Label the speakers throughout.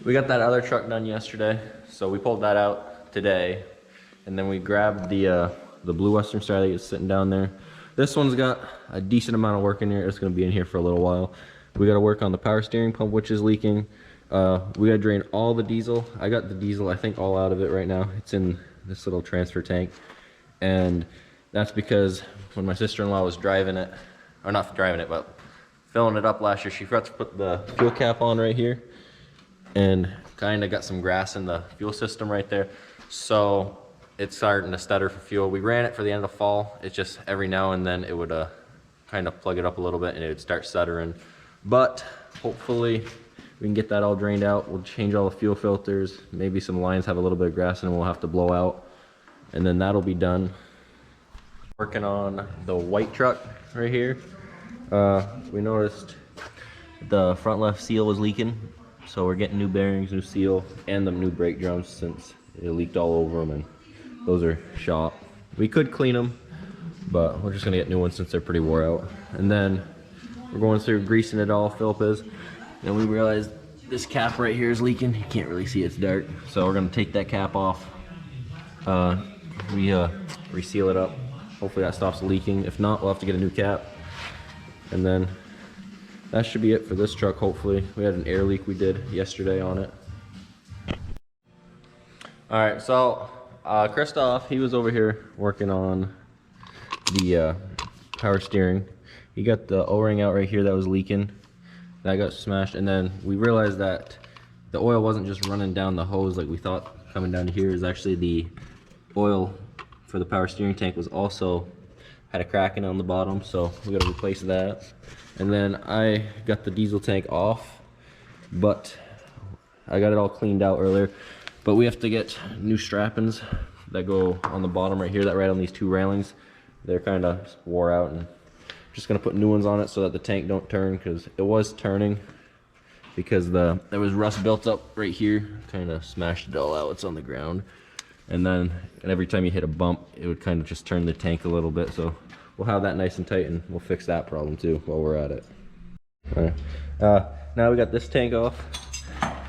Speaker 1: We got that other truck done yesterday, so we pulled that out today, and then we grabbed the Blue Western Star that is sitting down there. This one's got a decent amount of work in here. It's going to be in here for a little while. We got to work on the power steering pump, which is leaking. We got to drain all the diesel. I got the diesel, I think, all out of it right now. It's in this little transfer tank, and that's because when my sister-in-law was driving it, or not driving it, but filling it up last year, she forgot to put the fuel cap on right here, and kind of got some grass in the fuel system right there, so it's starting to stutter for fuel. We ran it for the end of the fall. It's just every now and then it would kind of plug it up a little bit and it would start stuttering, but hopefully we can get that all drained out. We'll change all the fuel filters. Maybe some lines have a little bit of grass in them we'll have to blow out, and then that'll be done. Working on the white truck right here. We noticed the front left seal was leaking, so we're getting new bearings, new seal, and the new brake drums since it leaked all over them, and those are shot. We could clean them, but we're just gonna get new ones since they're pretty wore out. And then we're going through greasing it all, Philip is. Then we realized this cap right here is leaking. You can't really see, it's dark. So we're gonna take that cap off, reseal it up. Hopefully that stops leaking. If not, we'll have to get a new cap. And then that should be it for this truck, hopefully. We had an air leak we did yesterday on it. All right, so Christoph, he was over here working on the power steering. He got the O-ring out right here that was leaking. That got smashed, and then we realized that the oil wasn't just running down the hose like we thought coming down here. Is actually the oil for the power steering tank was also had a crack in it on the bottom, so we got to replace that. And then I got the diesel tank off, but I got it all cleaned out earlier. But we have to get new strappings that go on the bottom right here that ride on these two railings. They're kind of wore out, and just gonna put new ones on it so that the tank don't turn, because it was turning because there was rust built up right here, kind of smashed it all out. It's on the ground, and every time you hit a bump it would kind of just turn the tank a little bit. So we'll have that nice and tight, and we'll fix that problem too while we're at it. All right. Now we got this tank off.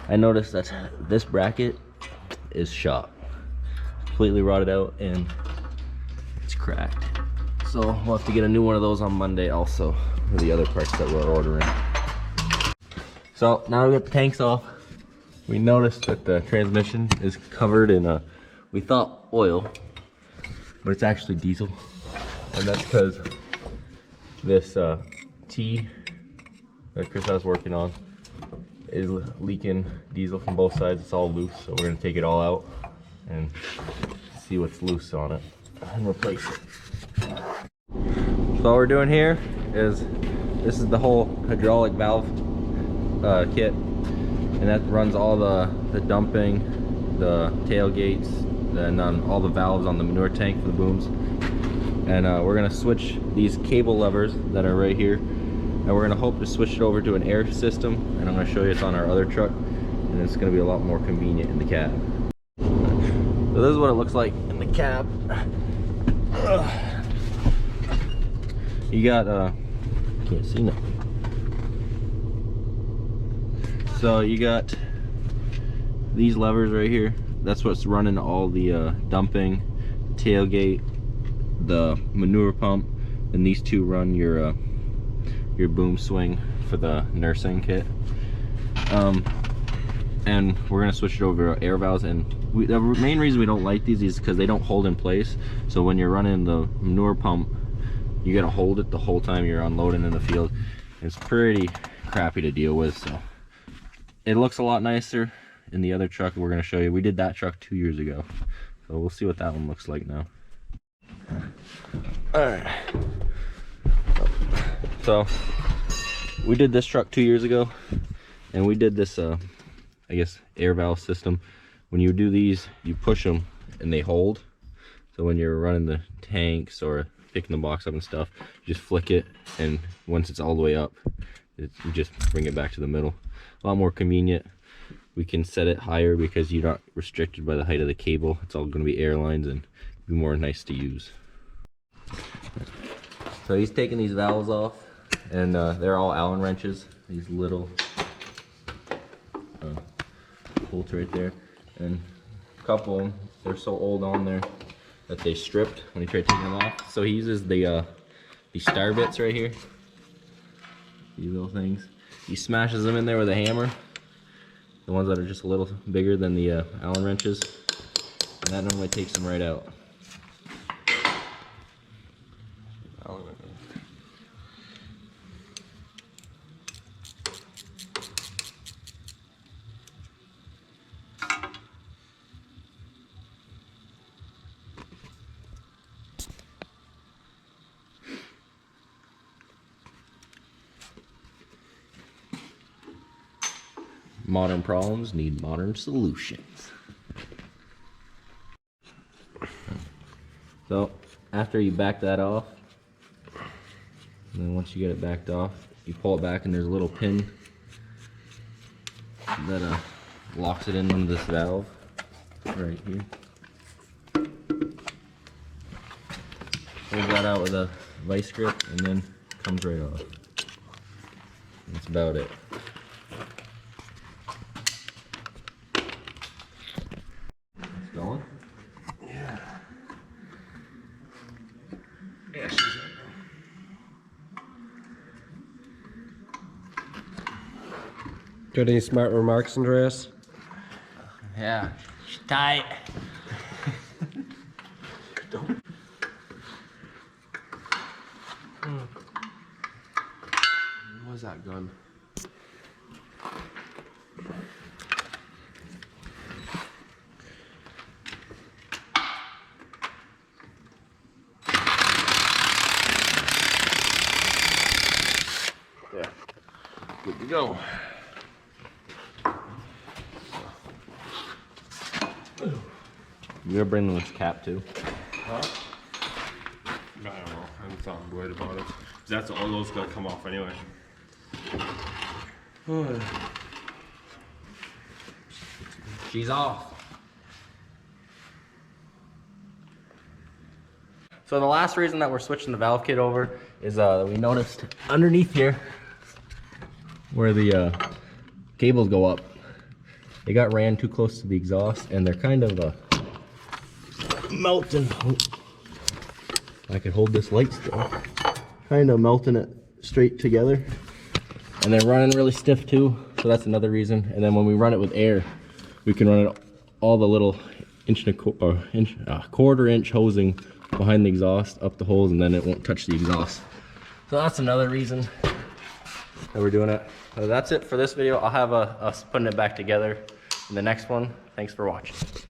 Speaker 1: I noticed that this bracket is shot, completely rotted out, and it's cracked. So we'll have to get a new one of those on Monday also, for the other parts that we're ordering. So now we got the tanks off. We noticed that the transmission is covered in we thought oil, but it's actually diesel. And that's because this T that Chris was working on is leaking diesel from both sides. It's all loose, so we're gonna take it all out and see what's loose on it and replace it. So all we're doing here is, this is the whole hydraulic valve kit, and that runs all the dumping, the tailgates, and all the valves on the manure tank for the booms. And we're gonna switch these cable levers that are right here, and we're gonna hope to switch it over to an air system, and I'm gonna show you it's on our other truck, and it's gonna be a lot more convenient in the cab. So this is what it looks like in the cab. You got can't see nothing. So you got these levers right here. That's what's running all the dumping, the tailgate, the manure pump, and these two run your boom swing for the nursing kit. And we're gonna switch it over to air valves. And the main reason we don't like these is because they don't hold in place. So when you're running the manure pump, you gotta hold it the whole time you're unloading in the field. It's pretty crappy to deal with. So it looks a lot nicer in the other truck we're gonna show you. We did that truck 2 years ago, so we'll see what that one looks like now. All right, so we did this truck 2 years ago, and we did this I guess air valve system. When you do these, you push them and they hold. So when you're running the tanks or picking the box up and stuff, you just flick it, and once it's all the way up, you just bring it back to the middle. A lot more convenient. We can set it higher because you're not restricted by the height of the cable. It's all going to be air lines and be more nice to use. So he's taking these valves off, and they're all Allen wrenches. These little bolts right there. And a couple of them, they're so old on there that they stripped when he tried taking them off. So he uses the star bits right here. These little things. He smashes them in there with a hammer. The ones that are just a little bigger than the Allen wrenches. And that normally takes them right out. Modern problems need modern solutions. So after you back that off, and then once you get it backed off, you pull it back and there's a little pin that locks it in under this valve right here. Hold that out with a vice grip and then comes right off. That's about it. It's going?
Speaker 2: Yeah. Yeah, she's in.
Speaker 3: Got any smart remarks, Andreas?
Speaker 1: Yeah, she's tight.
Speaker 2: Don't. What was that gun? Yeah, good to go.
Speaker 1: You gonna bring this cap too?
Speaker 2: Huh? I don't know. I'm not worried about it. 'Cause that's all those gotta come off anyway.
Speaker 1: She's off. So the last reason that we're switching the valve kit over is we noticed underneath here where the cables go up, they got ran too close to the exhaust and they're kind of melting. I could hold this light still. Kind of melting it straight together. And they're running really stiff too, so that's another reason. And then when we run it with air, we can run it all the little quarter inch hosing behind the exhaust up the holes, and then it won't touch the exhaust. So that's another reason that we're doing it. So that's it for this video. I'll have us putting it back together in the next one. Thanks for watching.